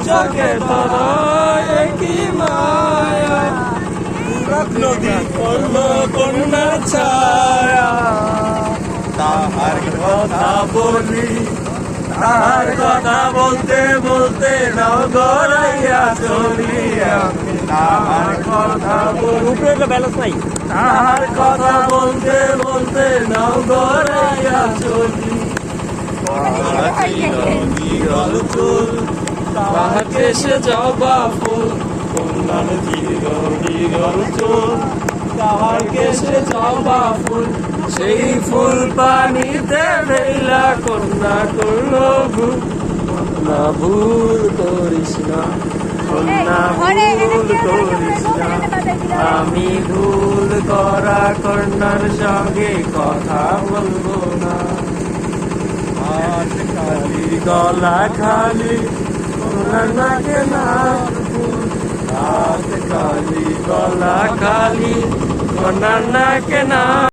চোখে ধরা কি মায়া নদী পড়ল কন্যার ছায়া তাহার কথা বলি তাহার কথা বলতে বলতে নাও গড়াইয়া চলি আমি তাহার কথা বলতে ব্যালেন্স নাই তাহার কথা বলতে বলতে নাও গড়াইয়া চলি বিরল চুল তাহাকে সে জবা ফুল কন্যার বিরল চুল তাহাকে সে জবা ফুল সেই ফুল পানিতে ফেলা কন্যা করল ভুল কন্যা ভুল করিস না কন্যা ভুল করিস না আমি ভুল করা কন্যার সঙ্গে কথা বলবো না হাত খালি গলা খালি কন্যাকে না হাত খালি গলা খালি কন্যাকে না